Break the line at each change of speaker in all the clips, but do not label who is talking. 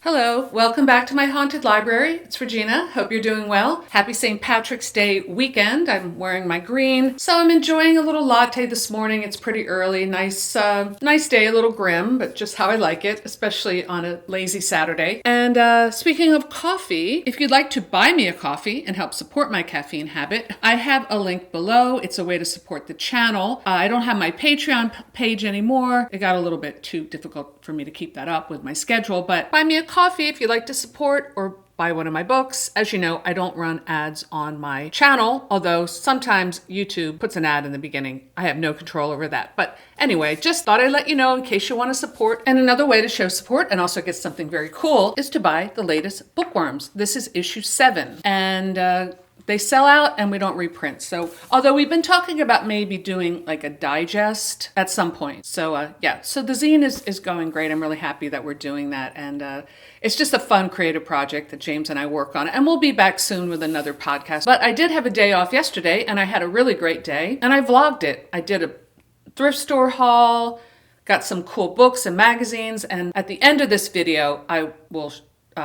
Hello, welcome back to my haunted library. It's Regina. Hope you're doing well. Happy St. Patrick's Day weekend. I'm wearing my green, so I'm enjoying a little latte this morning. It's pretty early. Nice day, a little grim, but just how I like it, especially on a lazy Saturday. And speaking of coffee, if you'd like to buy me a coffee and help support my caffeine habit, I have a link below. It's a way to support the channel. I don't have my Patreon page anymore. It got a little bit too difficult for me to keep that up with my schedule, but buy me a coffee if you'd like to support, or buy one of my books. As you know, I don't run ads on my channel, although sometimes YouTube puts an ad in the beginning. I have no control over that. But anyway, just thought I'd let you know in case you want to support. And another way to show support and also get something very cool is to buy the latest Bookworms. This is issue 7. And they sell out and we don't reprint. So, although we've been talking about maybe doing like a digest at some point. So, so the zine is going great. I'm really happy that we're doing that. And it's just a fun creative project that James and I work on. And we'll be back soon with another podcast. But I did have a day off yesterday and I had a really great day and I vlogged it. I did a thrift store haul, got some cool books and magazines. And at the end of this video, I will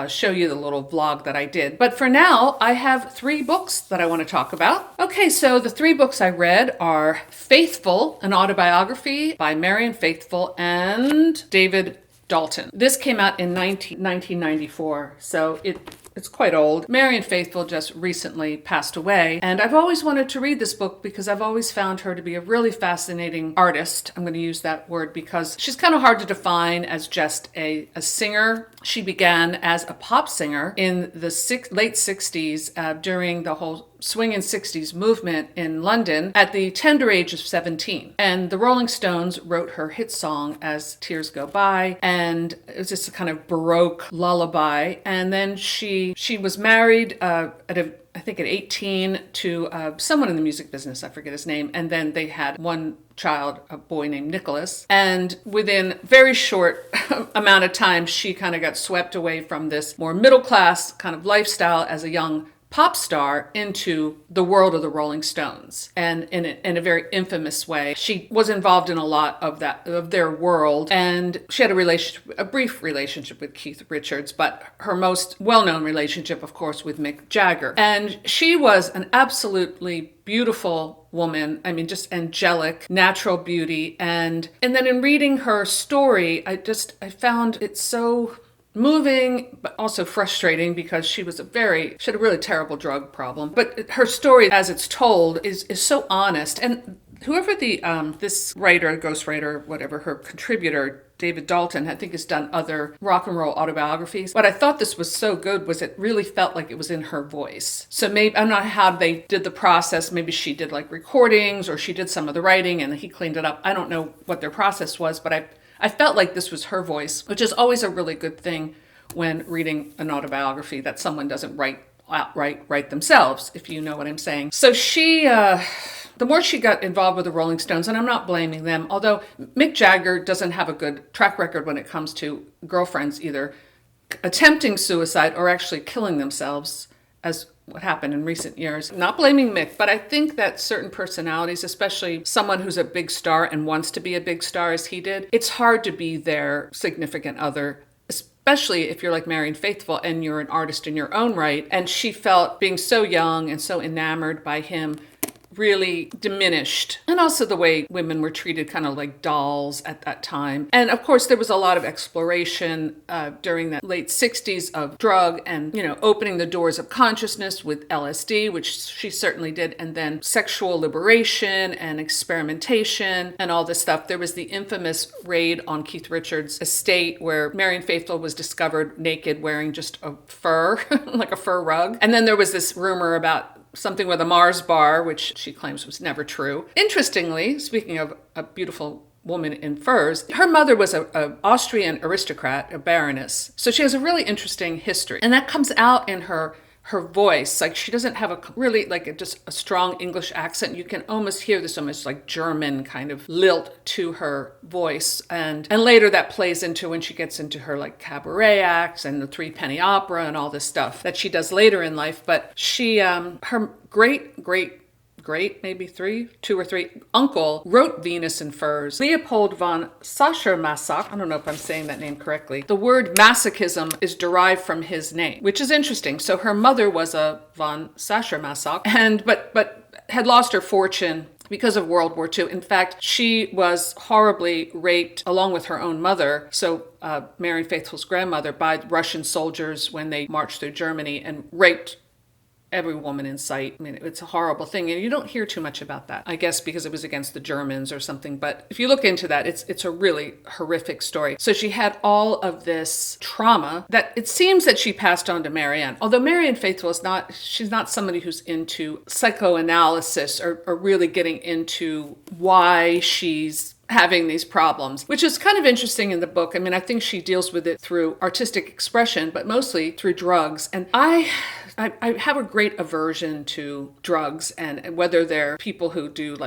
show you the little vlog that I did. But for now, I have 3 books that I want to talk about. Okay, so the 3 books I read are Faithfull, an autobiography by Marianne Faithfull and David Dalton. This came out in 1994, so it's quite old. Marianne Faithfull just recently passed away, and I've always wanted to read this book because I've always found her to be a really fascinating artist. I'm going to use that word because she's kind of hard to define as just a singer. She began as a pop singer in the late 60s during the whole swingin' 60s movement in London at the tender age of 17. And the Rolling Stones wrote her hit song As Tears Go By, and it was just a kind of Baroque lullaby. And then she was married I think at 18 to someone in the music business, I forget his name, and then they had one child, a boy named Nicholas. And within very short amount of time, she kind of got swept away from this more middle class kind of lifestyle as a young pop star into the world of the Rolling Stones, and in a very infamous way. She was involved in a lot of their world, and she had a brief relationship with Keith Richards, but her most well-known relationship, of course, with Mick Jagger. And she was an absolutely beautiful woman. I mean, just angelic, natural beauty. And then in reading her story, I found it so moving, but also frustrating because she had a really terrible drug problem. But her story, as it's told, is so honest. And whoever this writer, ghostwriter, whatever, her contributor, David Dalton, I think has done other rock and roll autobiographies. What I thought this was so good was it really felt like it was in her voice. So maybe, I don't know how they did the process. Maybe she did like recordings or she did some of the writing and he cleaned it up. I don't know what their process was, but I felt like this was her voice, which is always a really good thing when reading an autobiography, that someone doesn't write themselves, if you know what I'm saying. So she, the more she got involved with the Rolling Stones, and I'm not blaming them, although Mick Jagger doesn't have a good track record when it comes to girlfriends either attempting suicide or actually killing themselves, as what happened in recent years. Not blaming Mick, but I think that certain personalities, especially someone who's a big star and wants to be a big star as he did, it's hard to be their significant other, especially if you're like Marianne Faithfull and you're an artist in your own right. And she felt being so young and so enamored by him really diminished. And also the way women were treated kind of like dolls at that time. And of course, there was a lot of exploration during the late 60s of drug and, opening the doors of consciousness with LSD, which she certainly did. And then sexual liberation and experimentation and all this stuff. There was the infamous raid on Keith Richards' estate where Marianne Faithfull was discovered naked wearing just a fur, like a fur rug. And then there was this rumor about something with a Mars bar, which she claims was never true. Interestingly, speaking of a beautiful woman in furs, her mother was an Austrian aristocrat, a baroness. So she has a really interesting history. And that comes out in her voice. Like, she doesn't have just a strong English accent. You can almost hear this almost like German kind of lilt to her voice. And later that plays into when she gets into her like cabaret acts and the Three Penny Opera and all this stuff that she does later in life. But she, her great maybe two or three, uncle wrote Venus in Furs. Leopold von Sacher-Masoch, I don't know if I'm saying that name correctly. The word masochism is derived from his name, which is interesting. So her mother was a von Sacher-Masoch, but had lost her fortune because of World War II. In fact, she was horribly raped along with her own mother. So Marianne Faithfull's grandmother, by Russian soldiers when they marched through Germany, and raped every woman in sight. I mean, it's a horrible thing. And you don't hear too much about that, I guess because it was against the Germans or something. But if you look into that, it's a really horrific story. So she had all of this trauma that it seems that she passed on to Marianne. Although Marianne Faithfull she's not somebody who's into psychoanalysis or really getting into why she's having these problems, which is kind of interesting in the book. I mean, I think she deals with it through artistic expression, but mostly through drugs. And I have a great aversion to drugs, and whether they're people who do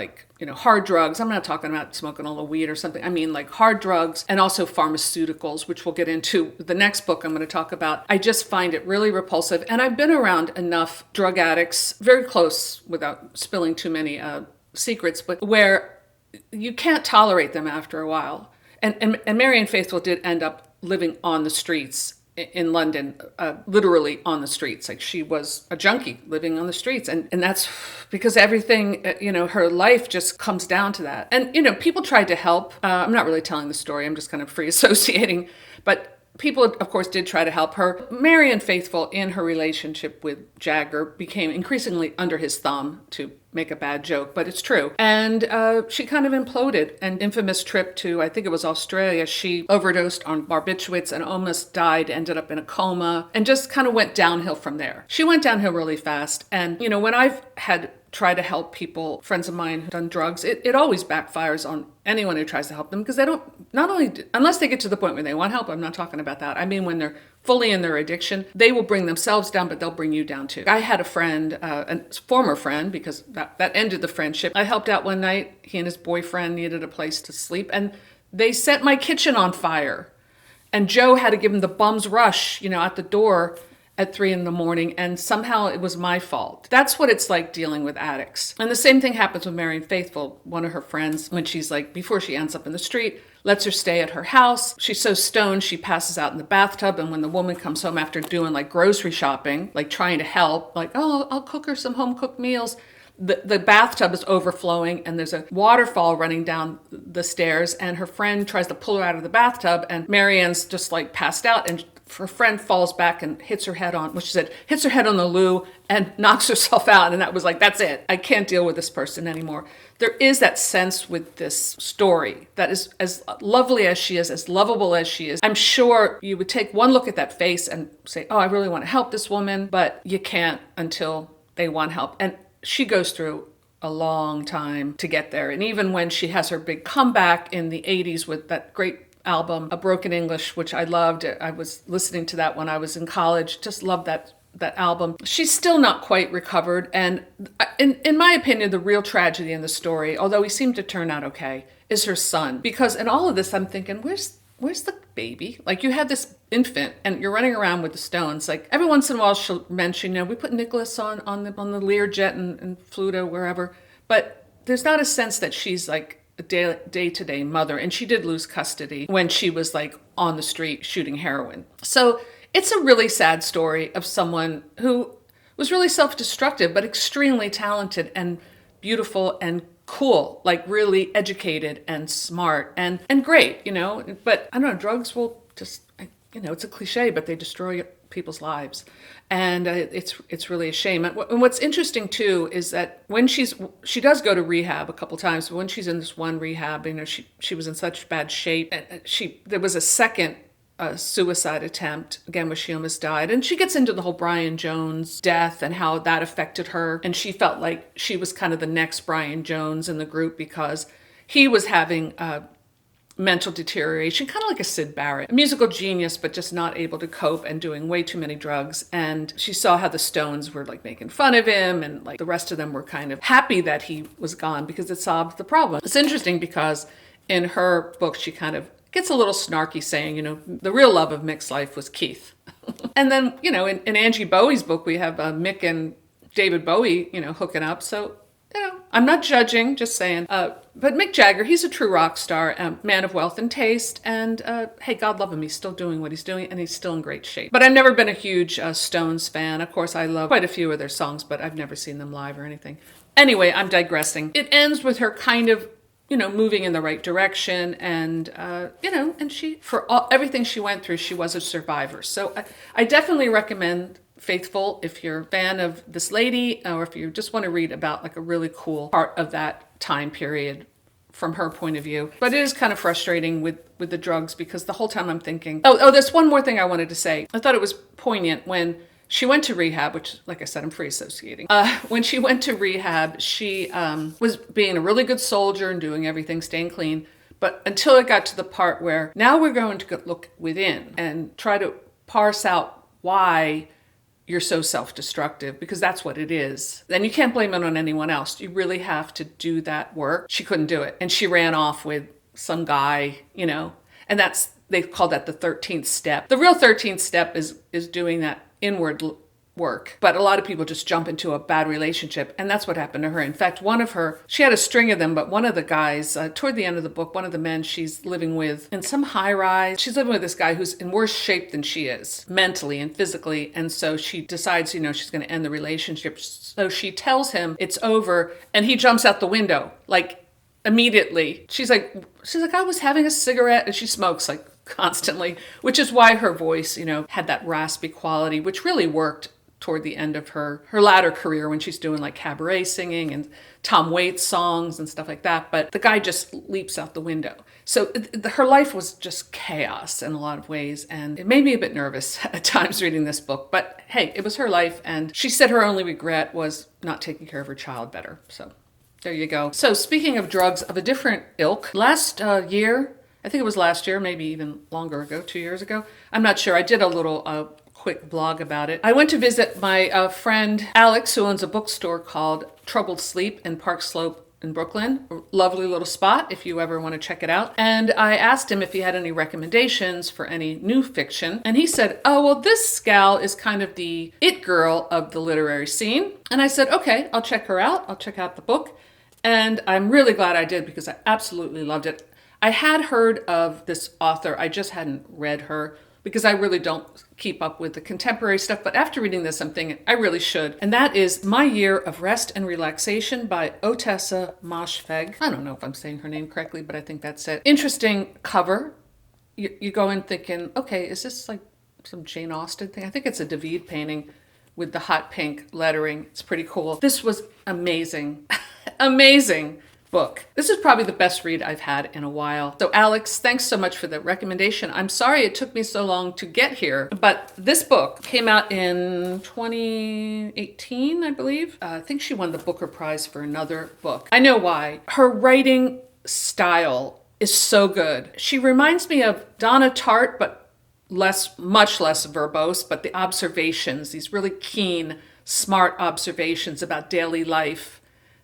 hard drugs. I'm not talking about smoking all the weed or something. I mean like hard drugs, and also pharmaceuticals, which we'll get into the next book I'm going to talk about. I just find it really repulsive. And I've been around enough drug addicts, very close without spilling too many secrets, but where you can't tolerate them after a while. And Marianne Faithfull did end up living on the streets in London, literally on the streets. Like, she was a junkie living on the streets. And that's because everything, her life just comes down to that. And, people tried to help. I'm not really telling the story. I'm just kind of free associating. But people, of course, did try to help her. Marianne Faithfull, in her relationship with Jagger, became increasingly under his thumb, to make a bad joke, but it's true. And she kind of imploded. An infamous trip to, I think it was Australia, she overdosed on barbiturates and almost died, ended up in a coma, and just kind of went downhill from there. She went downhill really fast. And, when I've had tried to help people, friends of mine who've done drugs, it always backfires on anyone who tries to help them, because they don't, unless they get to the point where they want help. I'm not talking about that. I mean, when they're fully in their addiction, they will bring themselves down, but they'll bring you down too. I had a friend, a former friend, because that ended the friendship. I helped out one night. He and his boyfriend needed a place to sleep, and they set my kitchen on fire. And Joe had to give him the bum's rush, at the door at 3 a.m, and somehow it was my fault. That's what it's like dealing with addicts. And the same thing happens with Marianne Faithfull. One of her friends, when she's before she ends up in the street, lets her stay at her house. She's so stoned, she passes out in the bathtub. And when the woman comes home after doing grocery shopping, trying to help, I'll cook her some home cooked meals, the bathtub is overflowing and there's a waterfall running down the stairs, and her friend tries to pull her out of the bathtub, and Marianne's just passed out, and her friend falls back and hits her head on the loo and knocks herself out. And that was that's it. I can't deal with this person anymore. There is that sense with this story that is, as lovely as she is, as lovable as she is, I'm sure you would take one look at that face and say, oh, I really want to help this woman, but you can't until they want help. And she goes through a long time to get there. And even when she has her big comeback in the 80s with that great album, A Broken English, which I loved. I was listening to that when I was in college. Just loved that album. She's still not quite recovered. And in my opinion, the real tragedy in the story, although he seemed to turn out okay, is her son. Because in all of this, I'm thinking, where's the baby? You have this infant and you're running around with the stones. Every once in a while she'll mention, we put Nicholas on the Learjet and flew to wherever. But there's not a sense that she's a day-to-day mother. And she did lose custody when she was on the street shooting heroin. So it's a really sad story of someone who was really self-destructive, but extremely talented and beautiful and cool, really educated and smart and great, But I don't know, drugs will just, it's a cliche, but they destroy people's lives. And it's really a shame. And what's interesting too is that when she does go to rehab a couple times, but when she's in this one rehab, she was in such bad shape. And there was a second suicide attempt, again, where she almost died. And she gets into the whole Brian Jones death and how that affected her. And she felt like she was kind of the next Brian Jones in the group because he was having mental deterioration, kind of like a Syd Barrett, a musical genius, but just not able to cope and doing way too many drugs. And she saw how the Stones were making fun of him, and the rest of them were kind of happy that he was gone because it solved the problem. It's interesting because in her book, she kind of gets a little snarky saying, the real love of Mick's life was Keith. And then, in Angie Bowie's book, we have Mick and David Bowie, hooking up. So, I'm not judging, just saying. But Mick Jagger, he's a true rock star, a man of wealth and taste. And hey, God love him. He's still doing what he's doing and he's still in great shape. But I've never been a huge Stones fan. Of course, I love quite a few of their songs, but I've never seen them live or anything. Anyway, I'm digressing. It ends with her kind of, moving in the right direction. And, and she, for everything she went through, she was a survivor. So I definitely recommend Faithfull if you're a fan of this lady, or if you just want to read about like a really cool part of that time period from her point of view. But it is kind of frustrating with the drugs, because the whole time I'm thinking, there's one more thing I wanted to say. I thought it was poignant when she went to rehab, which, like I said, I'm free associating. When she went to rehab, she was being a really good soldier and doing everything, staying clean. But until it got to the part where now we're going to look within and try to parse out why you're so self-destructive, because that's what it is. Then you can't blame it on anyone else. You really have to do that work. She couldn't do it. And she ran off with some guy, and they call that the 13th step. The real 13th step is doing that inward work. But a lot of people just jump into a bad relationship, and that's what happened to her. In fact, she had a string of them, but one of the guys, toward the end of the book, one of the men she's living with in some high rise, she's living with this guy who's in worse shape than she is, mentally and physically, and so she decides, she's going to end the relationship. So she tells him it's over, and he jumps out the window, like, immediately. She's like, I was having a cigarette, and she smokes, like, constantly, which is why her voice, had that raspy quality, which really worked toward the end of her latter career when she's doing like cabaret singing and Tom Waits songs and stuff like that. But the guy just leaps out the window. So her life was just chaos in a lot of ways. And it made me a bit nervous at times reading this book. But hey, it was her life. And she said her only regret was not taking care of her child better. So there you go. So speaking of drugs of a different ilk, last year, I think it was last year, maybe even longer ago, 2 years ago. I'm not sure. I did a little quick blog about it. I went to visit my friend Alex, who owns a bookstore called Troubled Sleep in Park Slope in Brooklyn. A lovely little spot if you ever want to check it out. And I asked him if he had any recommendations for any new fiction. And he said, this gal is kind of the it girl of the literary scene. And I said, okay, I'll check her out. I'll check out the book. And I'm really glad I did, because I absolutely loved it. I had heard of this author. I just hadn't read her, because I really don't keep up with the contemporary stuff. But after reading this, I'm thinking I really should. And that is My Year of Rest and Relaxation by Ottessa Moshfegh. I don't know if I'm saying her name correctly, but I think that's it. Interesting cover. You go in thinking, okay, is this like some Jane Austen thing? I think it's a David painting with the hot pink lettering. It's pretty cool. This was amazing. Amazing book. This is probably the best read I've had in a while. So Alex, thanks so much for the recommendation. I'm sorry it took me so long to get here, but this book came out in 2018, I believe. I think she won the Booker Prize for another book. I know why. Her writing style is so good. She reminds me of Donna Tartt, but much less verbose, but the observations, these really keen, smart observations about daily life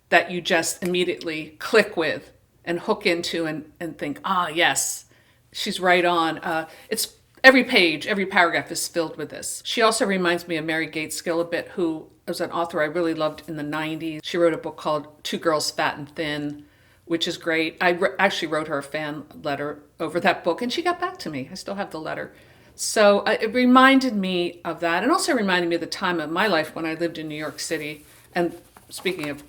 that you just immediately click with and hook into and think, yes, she's right on. It's every page, every paragraph is filled with this. She also reminds me of Mary Gates-Gill a bit, who was an author I really loved in the 90s. She wrote a book called Two Girls Fat and Thin, which is great. I actually wrote her a fan letter over that book, and she got back to me. I still have the letter. So it reminded me of that, and also reminded me of the time of my life when I lived in New York City. And speaking of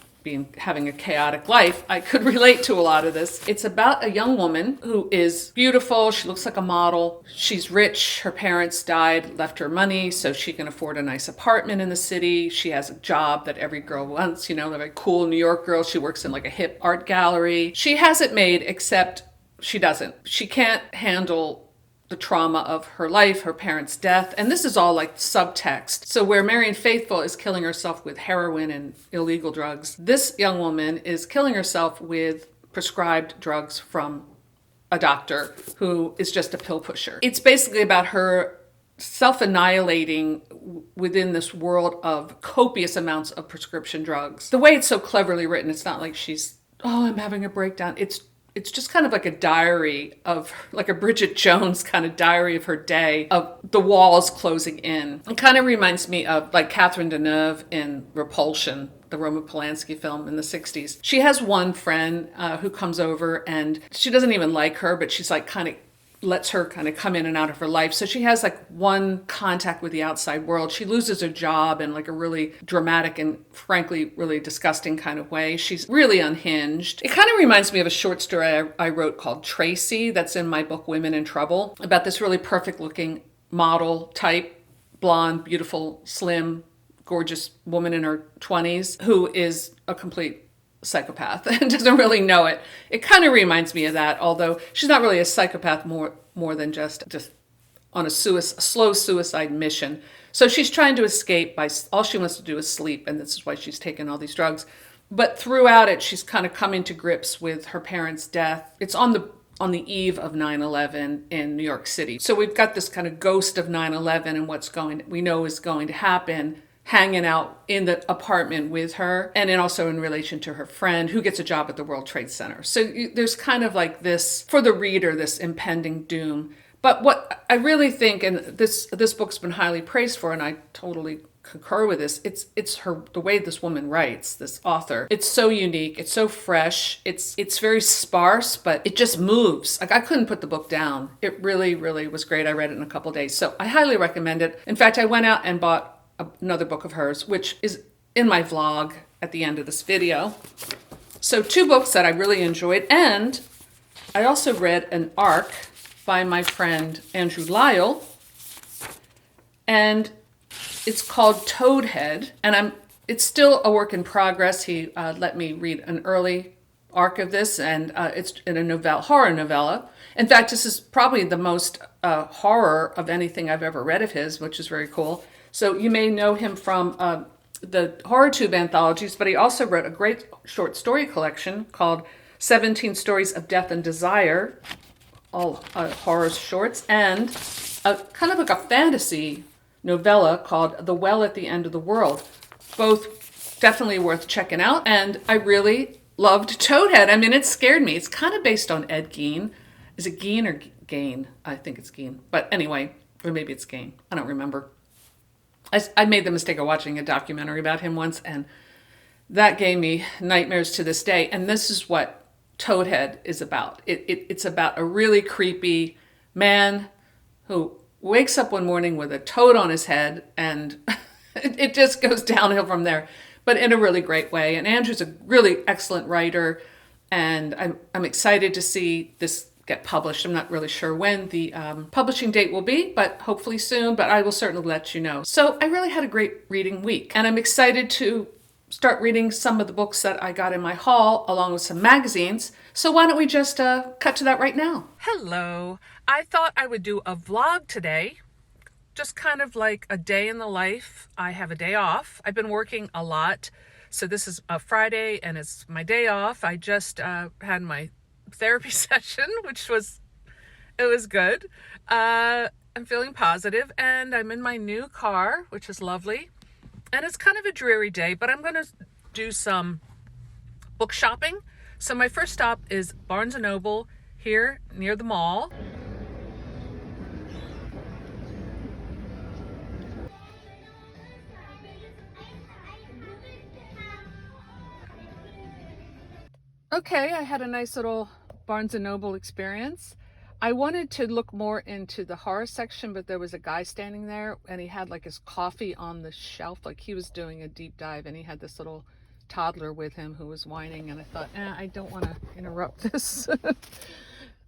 having a chaotic life, I could relate to a lot of this. It's about a young woman who is beautiful. She looks like a model. She's rich. Her parents died, left her money so she can afford a nice apartment in the city. She has a job that every girl wants, a very cool New York girl. She works in like a hip art gallery. She has it made, except she doesn't. She can't handle the trauma of her life, her parents' death. And this is all like subtext. So where Marianne Faithfull is killing herself with heroin and illegal drugs, this young woman is killing herself with prescribed drugs from a doctor who is just a pill pusher. It's basically about her self-annihilating within this world of copious amounts of prescription drugs. The way it's so cleverly written, it's not like she's, I'm having a breakdown. it's just kind of like a diary of, like a Bridget Jones kind of diary of her day, of the walls closing in. It kind of reminds me of like Catherine Deneuve in Repulsion, the Roman Polanski film in the 60s. She has one friend who comes over, and she doesn't even like her, but she's like kind of lets her kind of come in and out of her life. So she has like one contact with the outside world. She loses her job in like a really dramatic and frankly really disgusting kind of way. She's really unhinged. It kind of reminds me of a short story I wrote called Tracy, that's in my book Women in Trouble, about this really perfect looking model type, blonde, beautiful, slim, gorgeous woman in her 20s who is a complete psychopath and doesn't really know it. It kind of reminds me of that, although she's not really a psychopath, more than just on a slow suicide mission. So she's trying to escape by all she wants to do is sleep, and this is why she's taken all these drugs. But throughout it, she's kind of coming to grips with her parents' death. It's on the eve of 9/11 in New York City. So we've got this kind of ghost of 9/11 and we know is going to happen, hanging out in the apartment with her, and then also in relation to her friend who gets a job at the World Trade Center. So there's kind of like this, for the reader, this impending doom. But what I really think, and this book's been highly praised for, and I totally concur with this, it's the way this woman writes, this author. It's so unique, it's so fresh, it's very sparse, but it just moves. Like, I couldn't put the book down. It really, really was great. I read it in a couple days. So I highly recommend it. In fact, I went out and bought another book of hers, which is in my vlog at the end of this video. So 2 books that I really enjoyed, and I also read an ARC by my friend Andrew Lyall, and it's called Toadhead, and it's still a work in progress. He let me read an early ARC of this, and it's in a horror novella. In fact, this is probably the most horror of anything I've ever read of his, which is very cool. So you may know him from the HorrorTube anthologies, but he also wrote a great short story collection called 17 Stories of Death and Desire, all horror shorts, and a kind of like a fantasy novella called The Well at the End of the World. Both definitely worth checking out, and I really loved Toadhead. I mean, it scared me. It's kind of based on Ed Gein. Is it Gein or Gain? I think it's Gein. But anyway, or maybe it's Gain. I don't remember. I made the mistake of watching a documentary about him once, and that gave me nightmares to this day. And this is what Toadhead is about. It's about a really creepy man who wakes up one morning with a toad on his head, and it just goes downhill from there, but in a really great way. And Andrew's a really excellent writer, and I'm excited to see this get published. I'm not really sure when the publishing date will be, but hopefully soon, but I will certainly let you know. So I really had a great reading week, and I'm excited to start reading some of the books that I got in my haul, along with some magazines. So why don't we just cut to that right now? Hello. I thought I would do a vlog today, just kind of like a day in the life. I have a day off. I've been working a lot, so this is a Friday and it's my day off. I just had my therapy session, which was good. I'm feeling positive, and I'm in my new car, which is lovely. And it's kind of a dreary day, but I'm going to do some book shopping. So my first stop is Barnes & Noble here near the mall. Okay, I had a nice little Barnes & Noble experience. I wanted to look more into the horror section, but there was a guy standing there, and he had like his coffee on the shelf, like he was doing a deep dive, and he had this little toddler with him who was whining, and I thought, I don't want to interrupt this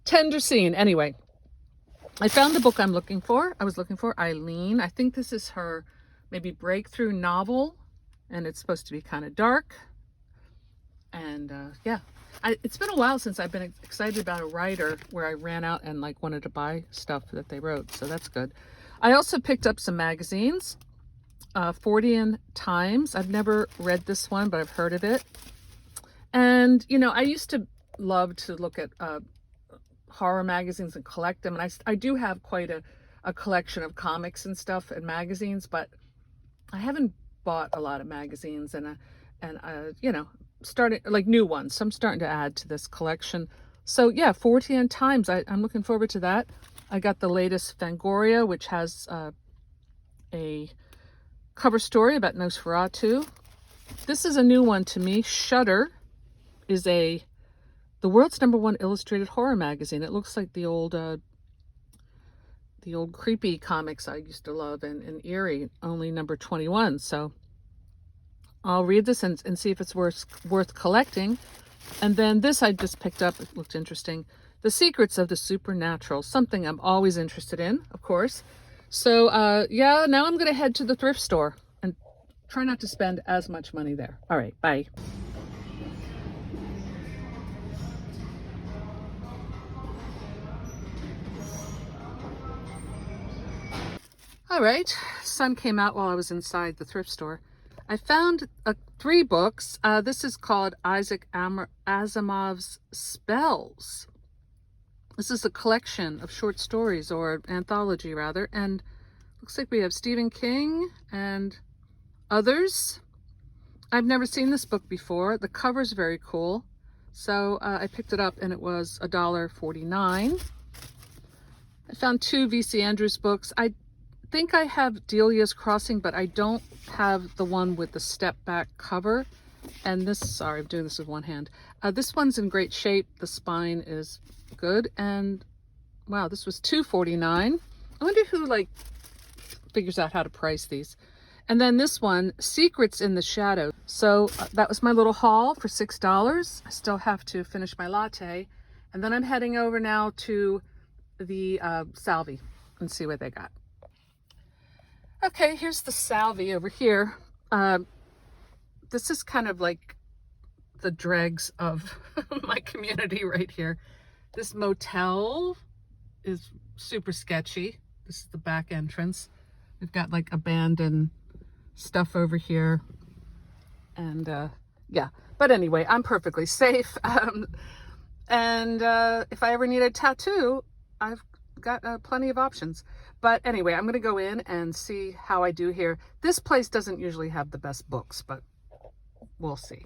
tender scene. Anyway, I found the book I'm looking for. I was looking for Eileen. I think this is her maybe breakthrough novel, and it's supposed to be kind of dark. And yeah, it's been a while since I've been excited about a writer where I ran out and like wanted to buy stuff that they wrote, so that's good. I also picked up some magazines, 40 Times. I've never read this one, but I've heard of it. And you know, I used to love to look at horror magazines and collect them, and I do have quite a collection of comics and stuff and magazines, but I haven't bought a lot of magazines, and you know, starting like new ones. So I'm starting to add to this collection. So yeah, 14 times. I'm looking forward to that. I got the latest Fangoria, which has a cover story about Nosferatu. This is a new one to me. Shudder is the world's #1 illustrated horror magazine. It looks like the old creepy comics I used to love, and eerie, only number 21. So I'll read this and see if it's worth collecting. And then this I just picked up. It looked interesting. The Secrets of the Supernatural, something I'm always interested in, of course. So yeah, now I'm going to head to the thrift store and try not to spend as much money there. All right, bye. All right, sun came out while I was inside the thrift store. I found 3 books. This is called Isaac Asimov's Spells. This is a collection of short stories, or anthology rather, and looks like we have Stephen King and others. I've never seen this book before. The cover's very cool, so I picked it up and it was $1.49. I found 2 V.C. Andrews books. I think I have Delia's Crossing, but I don't have the one with the step back cover. And this, sorry, I'm doing this with one hand. This one's in great shape. The spine is good. And wow, this was $2.49. I wonder who figures out how to price these. And then this one, Secrets in the Shadow. So that was my little haul for $6. I still have to finish my latte. And then I'm heading over now to the Salvi and see what they got. Okay, here's the Salvi over here. This is kind of like the dregs of my community right here. This motel is super sketchy. This is the back entrance. We've got like abandoned stuff over here. And yeah, but anyway, I'm perfectly safe. And if I ever need a tattoo, I've got plenty of options. But anyway, I'm going to go in and see how I do here. This place doesn't usually have the best books, but we'll see.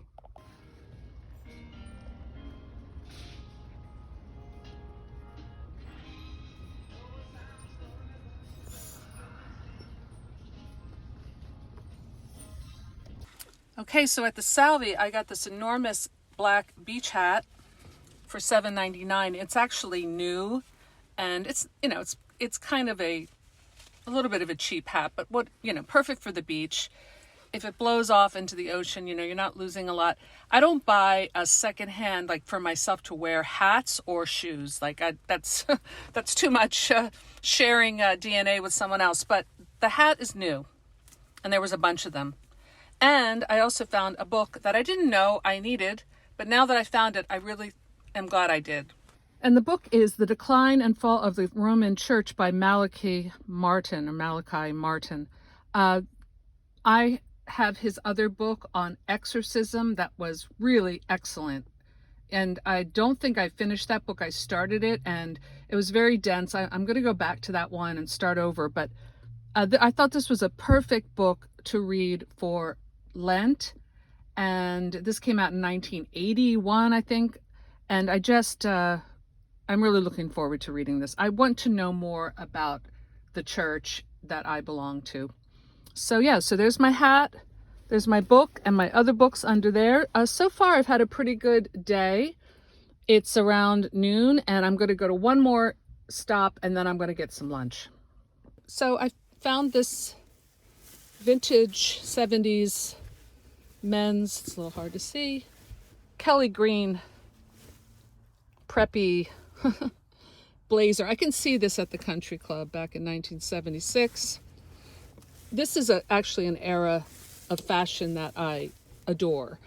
Okay, so at the Salvi, I got this enormous black beach hat for $7.99. It's actually new, and it's kind of a little bit of a cheap hat, but perfect for the beach. If it blows off into the ocean, you're not losing a lot. I don't buy a secondhand, for myself to wear, hats or shoes. That's that's too much sharing DNA with someone else. But the hat is new, and there was a bunch of them. And I also found a book that I didn't know I needed, but now that I found it, I really am glad I did. And the book is The Decline and Fall of the Roman Church by Malachi Martin. I have his other book on exorcism that was really excellent. And I don't think I finished that book. I started it and it was very dense. I'm going to go back to that one and start over. But I thought this was a perfect book to read for Lent. And this came out in 1981, I think. And I'm really looking forward to reading this. I want to know more about the church that I belong to. So yeah, so there's my hat, there's my book, and my other books under there. So far, I've had a pretty good day. It's around noon, and I'm going to go to one more stop, and then I'm going to get some lunch. So I found this vintage 70s men's, it's a little hard to see, Kelly Green preppy blazer. I can see this at the country club back in 1976. This is actually an era of fashion that I adore,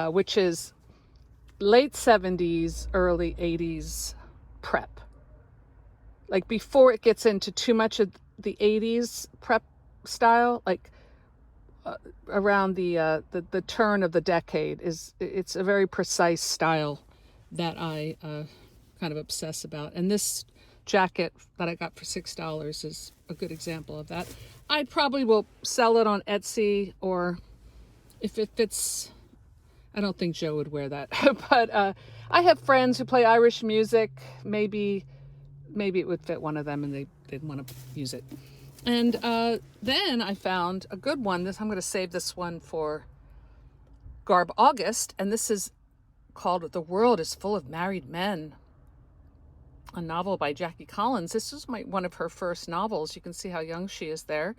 which is late 70s, early 80s prep. Before it gets into too much of the 80s prep style, around the turn of the decade, it's a very precise style that I kind of obsess about. And this jacket that I got for $6 is a good example of that. I probably will sell it on Etsy, or if it fits, I don't think Joe would wear that, but I have friends who play Irish music. Maybe it would fit one of them and they didn't want to use it. And then I found a good one. I'm going to save this one for Garb August. And this is called The World is Full of Married Men, a novel by Jackie Collins. This is one of her first novels. You can see how young she is there.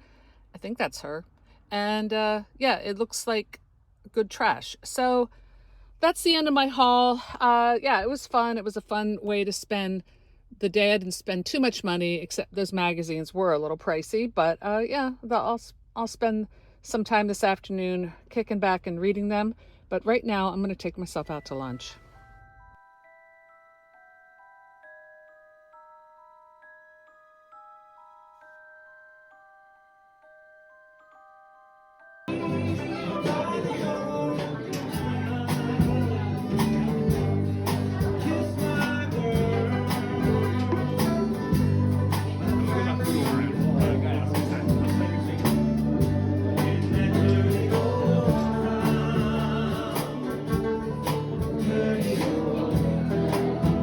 I think that's her. And yeah, it looks like good trash. So that's the end of my haul. Yeah, it was fun. It was a fun way to spend the day. I didn't spend too much money, except those magazines were a little pricey. But yeah, I'll spend some time this afternoon kicking back and reading them. But right now, I'm going to take myself out to lunch.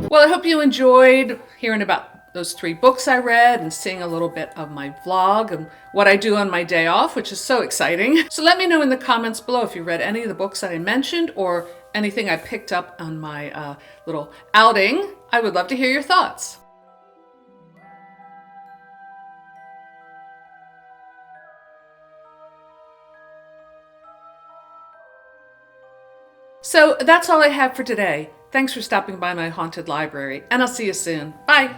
Well, I hope you enjoyed hearing about those 3 books I read and seeing a little bit of my vlog and what I do on my day off, which is so exciting. So let me know in the comments below if you read any of the books that I mentioned or anything I picked up on my little outing. I would love to hear your thoughts. So that's all I have for today. Thanks for stopping by my haunted library, and I'll see you soon. Bye.